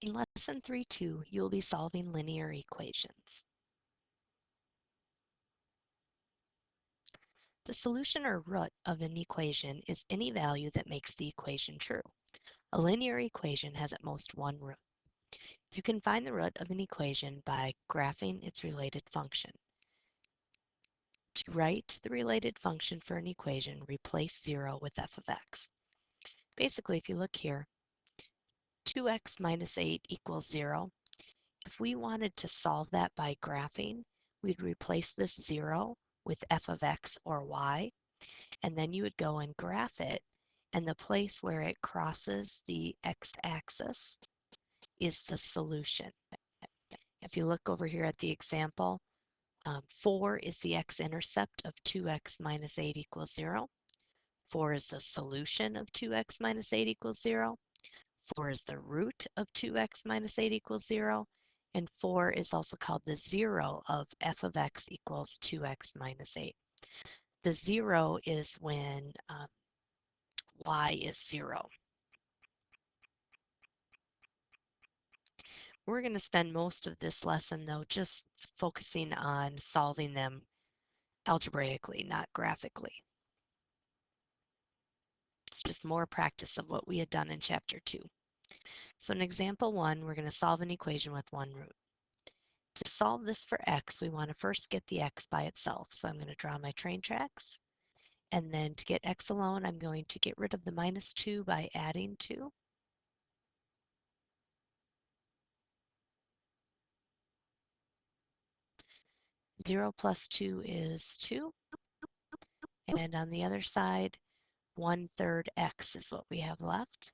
In Lesson 3.2, you'll be solving linear equations. The solution or root of an equation is any value that makes the equation true. A linear equation has at most one root. You can find the root of an equation by graphing its related function. To write the related function for an equation, replace 0 with f of x. Basically, if you look here, 2x minus 8 equals 0. If we wanted to solve that by graphing, we'd replace this 0 with f of x or y, and then you would go and graph it, and the place where it crosses the x-axis is the solution. If you look over here at the example, 4 is the x-intercept of 2x minus 8 equals 0. 4 is the solution of 2x minus 8 equals 0. 4 is the root of 2x minus 8 equals 0. And 4 is also called the 0 of f of x equals 2x minus 8. The 0 is when y is 0. We're going to spend most of this lesson, though, just focusing on solving them algebraically, not graphically. It's just more practice of what we had done in Chapter 2. So in example 1, we're going to solve an equation with one root. To solve this for x, we want to first get the x by itself. So I'm going to draw my train tracks. And then to get x alone, I'm going to get rid of the minus 2 by adding 2. Zero plus 2 is 2. And on the other side, 1/3 x is what we have left.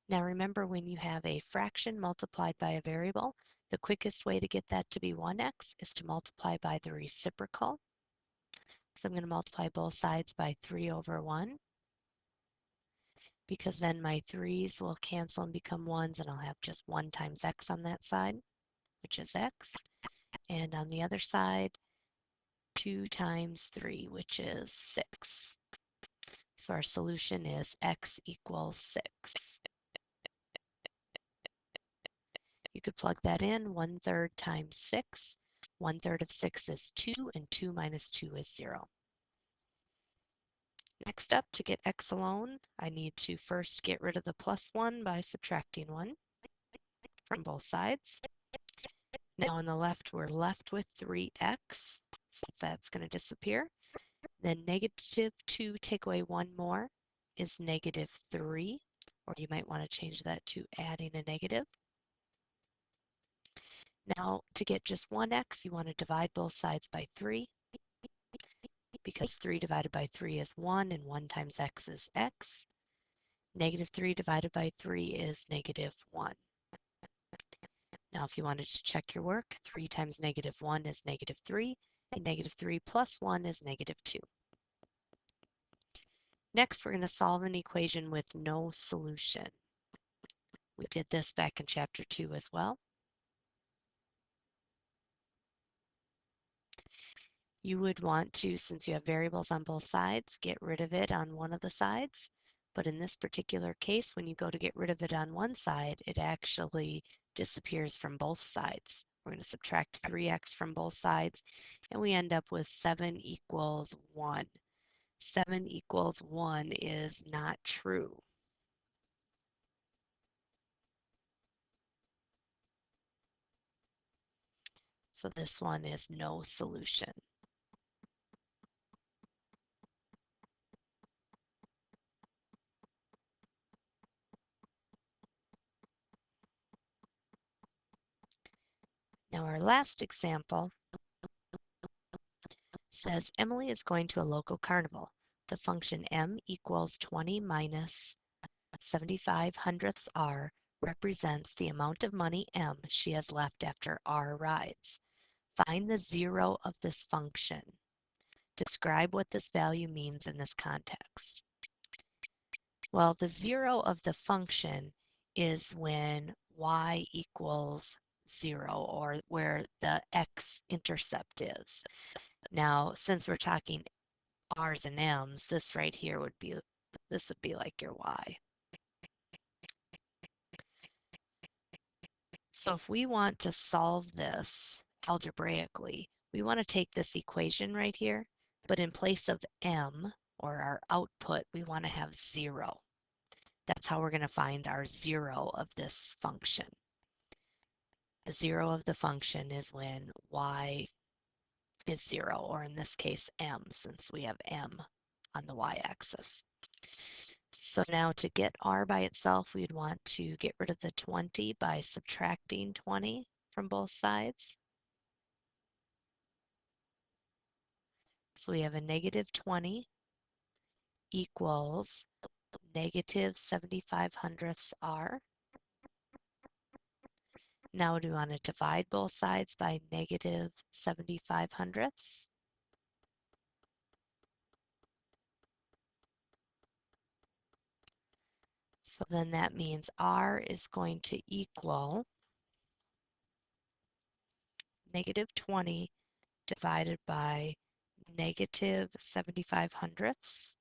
Now remember, when you have a fraction multiplied by a variable, the quickest way to get that to be 1x is to multiply by the reciprocal. So I'm going to multiply both sides by 3 over 1, because then my 3's will cancel and become 1's, and I'll have just 1 times x on that side, which is x. And on the other side, 2 times 3, which is 6. So our solution is x equals 6. You could plug that in. 1/3 times 6. 1/3 of 6 is 2, and 2 minus 2 is 0. Next up, to get x alone, I need to first get rid of the plus 1 by subtracting 1 from both sides. Now on the left, we're left with 3x, so that's going to disappear. Then negative 2 take away 1 more is negative 3, or you might want to change that to adding a negative. Now to get just 1x, you want to divide both sides by 3, because 3 divided by 3 is 1, and 1 times x is x. Negative 3 divided by 3 is negative 1. Now if you wanted to check your work, 3 times negative 1 is negative 3, and negative 3 plus 1 is negative 2. Next, we're going to solve an equation with no solution. We did this back in Chapter 2 as well. You would want to, since you have variables on both sides, get rid of it on one of the sides. But in this particular case, when you go to get rid of it on one side, it actually disappears from both sides. We're going to subtract 3x from both sides, and we end up with 7 equals 1. 7 equals 1 is not true. So this one is no solution. Now our last example says Emily is going to a local carnival. The function m equals 20 minus 75 hundredths r represents the amount of money m she has left after r rides. Find the 0 of this function. Describe what this value means in this context. Well, the 0 of the function is when y equals 0, or where the x-intercept is. Now, since we're talking r's and m's, this right here would be like your y. So if we want to solve this algebraically, we want to take this equation right here, but in place of m, or our output, we want to have 0. That's how we're going to find our 0 of this function. The 0 of the function is when y is 0, or in this case m, since we have m on the y-axis. So now to get r by itself, we'd want to get rid of the 20 by subtracting 20 from both sides. So we have a negative 20 equals negative 75 hundredths r. Now do we want to divide both sides by negative 75 hundredths? So then that means r is going to equal negative 20 divided by negative 75 hundredths.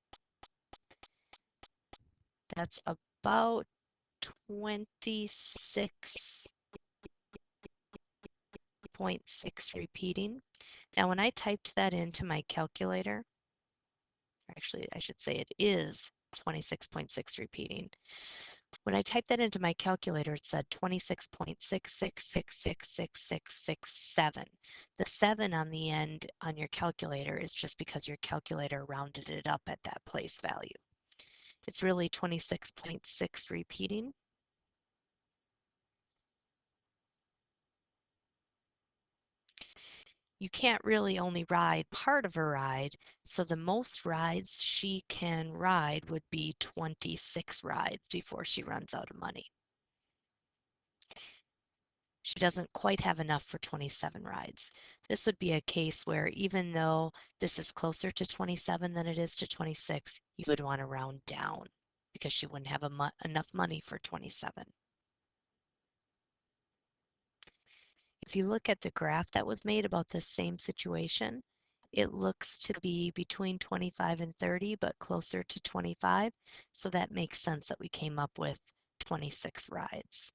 That's about 26.6 repeating. Now when I typed that into my calculator, actually I should say it is 26.6 repeating. When I typed that into my calculator, it said 26.666666667. The 7 on the end on your calculator is just because your calculator rounded it up at that place value. It's really 26.6 repeating. You can't really only ride part of a ride, so the most rides she can ride would be 26 rides before she runs out of money. She doesn't quite have enough for 27 rides. This would be a case where even though this is closer to 27 than it is to 26, you would want to round down because she wouldn't have enough money for 27. If you look at the graph that was made about this same situation, it looks to be between 25 and 30, but closer to 25. So that makes sense that we came up with 26 rides.